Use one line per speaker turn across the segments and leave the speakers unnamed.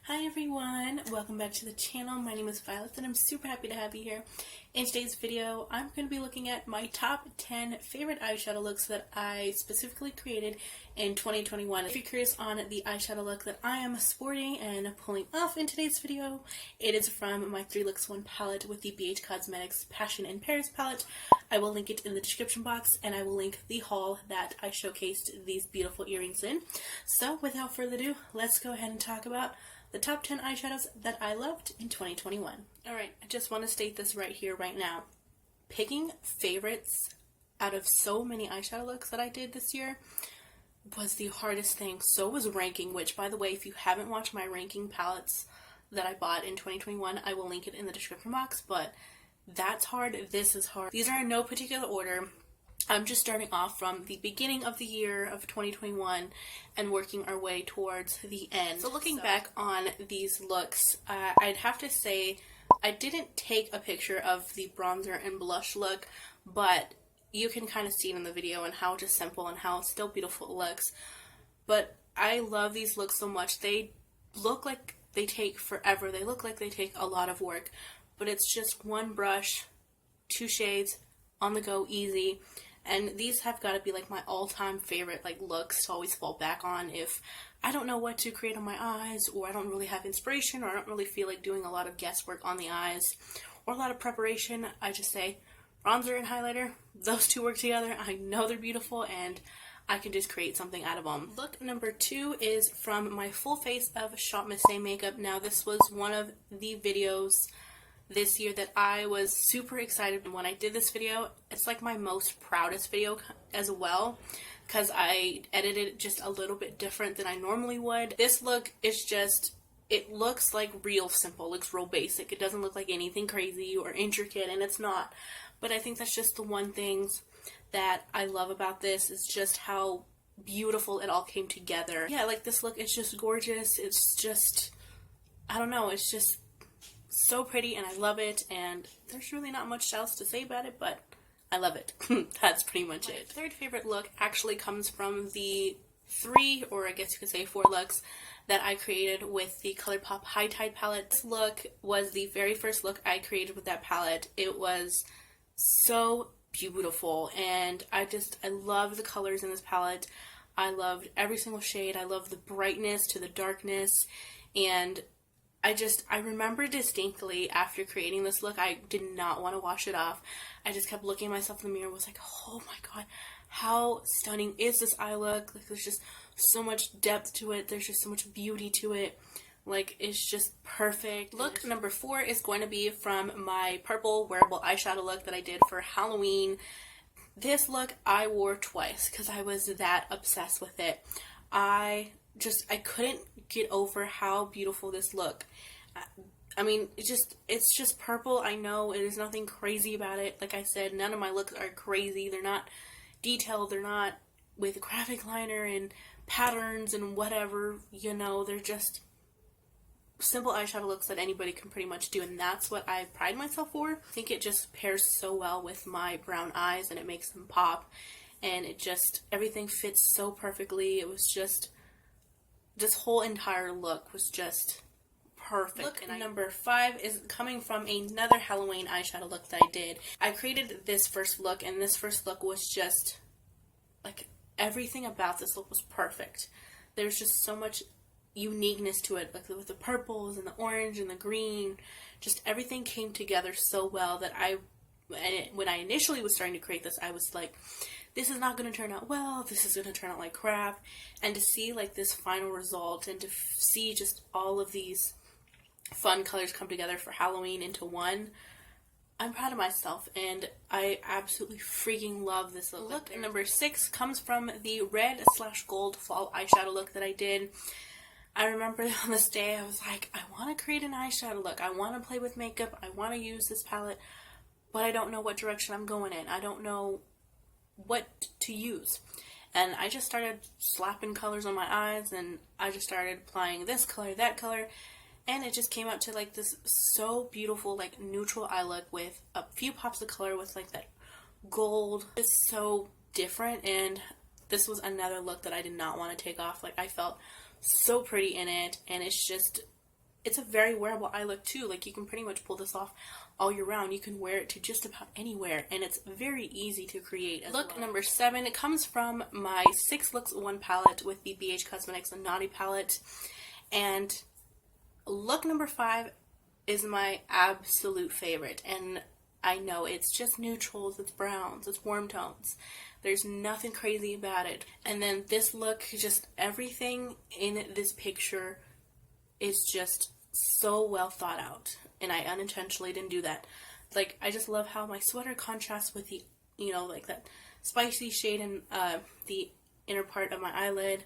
Hi everyone, welcome back to the channel. My name is Violet and I'm super happy to have you here. In today's video, I'm going to be looking at my top 10 favorite eyeshadow looks that I specifically created in 2021. If you're curious on the eyeshadow look that I am sporting and pulling off in today's video, it is from my 3 Looks 1 palette with the BH Cosmetics Passion in Paris palette. I will link it in the description box and I will link the haul that I showcased these beautiful earrings in. So without further ado, let's go ahead and talk about the top 10 eyeshadows that I loved in 2021. Alright, I just want to state this right here, right now. Picking favorites out of so many eyeshadow looks that I did this year was the hardest thing. So was ranking, which, by the way, if you haven't watched my ranking palettes that I bought in 2021, I will link it in the description box, but that's hard. This is hard. These are in no particular order. I'm just starting off from the beginning of the year of 2021 and working our way towards the end. So looking back on these looks, I'd have to say I didn't take a picture of the bronzer and blush look, but you can kind of see it in the video and how just simple and how still beautiful it looks. But I love these looks so much. They look like they take forever. They look like they take a lot of work, but it's just one brush, 2 shades, on the go, easy. And these have got to be like my all-time favorite like looks to always fall back on if I don't know what to create on my eyes, or I don't really have inspiration, or I don't really feel like doing a lot of guesswork on the eyes or a lot of preparation. I just say bronzer and highlighter, those two work together. I know they're beautiful and I can just create something out of them. Look number 2 is from my full face of ShopMissA makeup. Now this was one of the videos this year that I was super excited when I did this video. It's like my most proudest video as well because I edited it just a little bit different than I normally would. This look is just, it looks like real simple, it looks real basic. It doesn't look like anything crazy or intricate, and it's not. But I think that's just the one thing that I love about this is just how beautiful it all came together. Yeah, like this look is just gorgeous. It's just, I don't know, it's just so pretty and I love it, and there's really not much else to say about it, but I love it. That's pretty much it. My third favorite look actually comes from the 3, or I guess you could say 4 looks that I created with the ColourPop High Tide palette. This look was the very first look I created with that palette. It was so beautiful and I love the colors in this palette. I loved every single shade. I love the brightness to the darkness, and I remember distinctly after creating this look, I did not want to wash it off. I just kept looking at myself in the mirror and was like, oh my god, how stunning is this eye look? Like, there's just so much depth to it. There's just so much beauty to it. Like, it's just perfect. Look number 4 is going to be from my purple wearable eyeshadow look that I did for Halloween. This look I wore twice because I was that obsessed with it. I couldn't get over how beautiful this look. I mean, it's just purple. I know it is nothing crazy about it. Like I said, none of my looks are crazy. They're not detailed. They're not with graphic liner and patterns and whatever, you know. They're just simple eyeshadow looks that anybody can pretty much do, and that's what I pride myself for. I think it just pairs so well with my brown eyes and it makes them pop, and it just, everything fits so perfectly. It was just, this whole entire look was just perfect. Look number 5 is coming from another Halloween eyeshadow look that I did. I created this first look, and this first look was just, like, everything about this look was perfect. There's just so much uniqueness to it, like with the purples and the orange and the green. Just everything came together so well that when I initially was starting to create this, I was like, this is not going to turn out well, this is going to turn out like crap. And to see like this final result and to see just all of these fun colors come together for Halloween into one, I'm proud of myself and I absolutely freaking love this look. Look number 6 comes from the red/gold fall eyeshadow look that I did. I remember on this day I was like, I want to create an eyeshadow look, I want to play with makeup, I want to use this palette, but I don't know what direction I'm going in. I don't know what to use. And I just started slapping colors on my eyes, and I just started applying this color, that color, and it just came out to like this so beautiful like neutral eye look with a few pops of color with like that gold. It's so different, and this was another look that I did not want to take off. Like, I felt so pretty in it, and it's just it's a very wearable eye look too. Like, you can pretty much pull this off all year round. You can wear it to just about anywhere, and it's very easy to create as Look number 7, it comes from my 6 Looks 1 palette with the BH Cosmetics Naughty palette. And look number 5 is my absolute favorite. And I know it's just neutrals, it's browns, it's warm tones. There's nothing crazy about it. And then this look, just everything in this picture is just so well thought out. And I unintentionally didn't do that. Like, I just love how my sweater contrasts with the, you know, like that spicy shade in the inner part of my eyelid.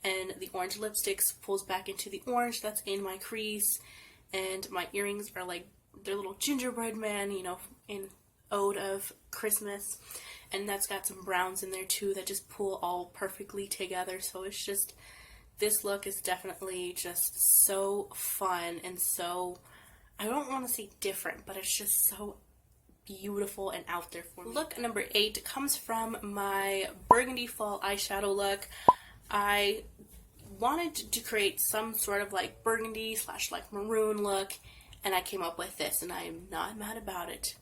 And the orange lipsticks pulls back into the orange that's in my crease. And my earrings are like, they're little gingerbread man, you know, in ode of Christmas. And that's got some browns in there too that just pull all perfectly together. So it's just, this look is definitely just so fun and so, I don't want to say different, but it's just so beautiful and out there for me. Look number 8 comes from my Burgundy Fall eyeshadow look. I wanted to create some sort of like burgundy / like maroon look, and I came up with this, and I am not mad about it.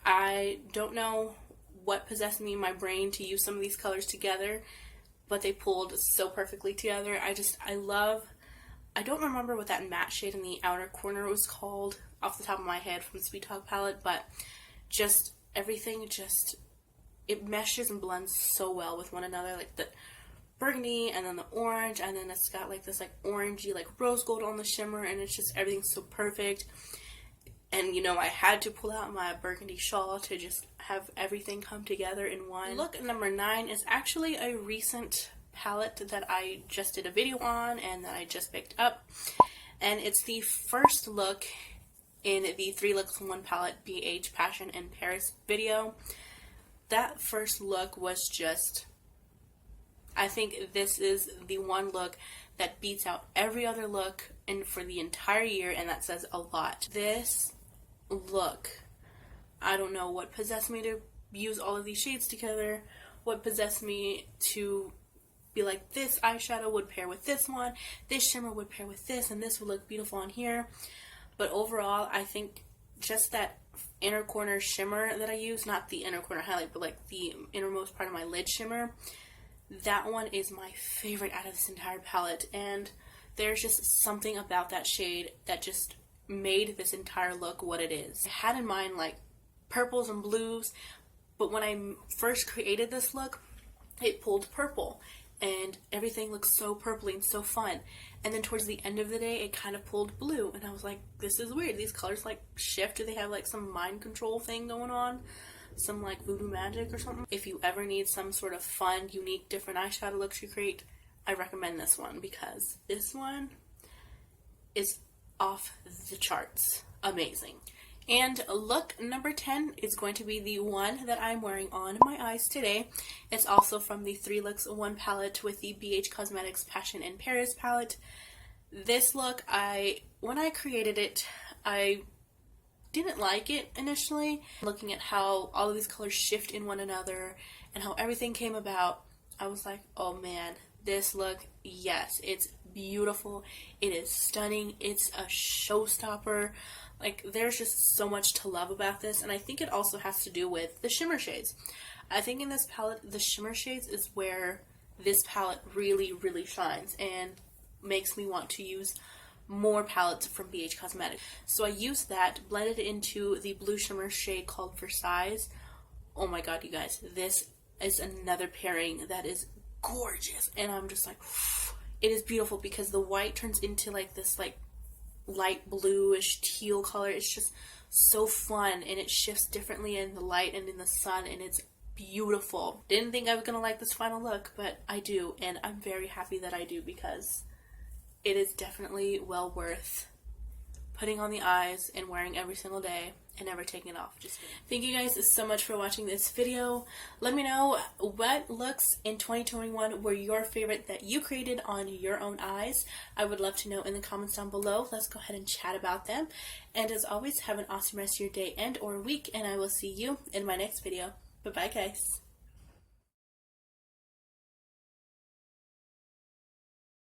I don't know what possessed me in my brain to use some of these colors together, but they pulled so perfectly together. I don't remember what that matte shade in the outer corner was called off the top of my head from the Sweet Talk palette, but just everything it meshes and blends so well with one another, like the burgundy and then the orange, and then it's got like this like orangey like rose gold on the shimmer, and it's just everything's so perfect. And you know, I had to pull out my burgundy shawl to just have everything come together in one. Look number 9 is actually a recent palette that I just did a video on and that I just picked up. And it's the first look in the 3 Looks 1 palette BH Passion in Paris video. That first look was just, I think this is the one look that beats out every other look for the entire year, and that says a lot. This look, I don't know what possessed me to use all of these shades together, what possessed me to be like, this eyeshadow would pair with this one, this shimmer would pair with this, and this would look beautiful on here. But overall, I think just that inner corner shimmer that I use, not the inner corner highlight, but like the innermost part of my lid shimmer, that one is my favorite out of this entire palette. And there's just something about that shade that just made this entire look what it is. I had in mind like purples and blues, but when I first created this look, it pulled purple, and everything looks so purpley and so fun. And then towards the end of the day, it kind of pulled blue, and I was like, this is weird. These colors like shift. Do they have like some mind control thing going on? Some like voodoo magic or something? If you ever need some sort of fun, unique, different eyeshadow looks you create, I recommend this one, because this one is off the charts. Amazing. And look number 10 is going to be the one that I'm wearing on my eyes today. It's also from the 3 Looks 1 palette with the BH Cosmetics Passion in Paris palette. This look, when I created it, I didn't like it initially. Looking at how all of these colors shift in one another and how everything came about, I was like, oh man, this look, yes, it's beautiful, it is stunning, it's a showstopper. Like, there's just so much to love about this, and I think it also has to do with the shimmer shades. I think in this palette, the shimmer shades is where this palette really, really shines and makes me want to use more palettes from BH Cosmetics. So I used that, blended it into the blue shimmer shade called Versailles. Oh my god, you guys, this is another pairing that is gorgeous, and I'm just like, it is beautiful because the white turns into like this like light bluish teal color. It's just so fun, and it shifts differently in the light and in the sun, and it's beautiful. Didn't think I was gonna like this final look, but I do, and I'm very happy that I do, because it is definitely well worth putting on the eyes and wearing every single day and never taking it off. Just thank you guys so much for watching this video. Let me know what looks in 2021 were your favorite that you created on your own eyes. I would love to know in the comments down below. Let's go ahead and chat about them. And as always, have an awesome rest of your day and or week, and I will see you in my next video. Bye bye, guys.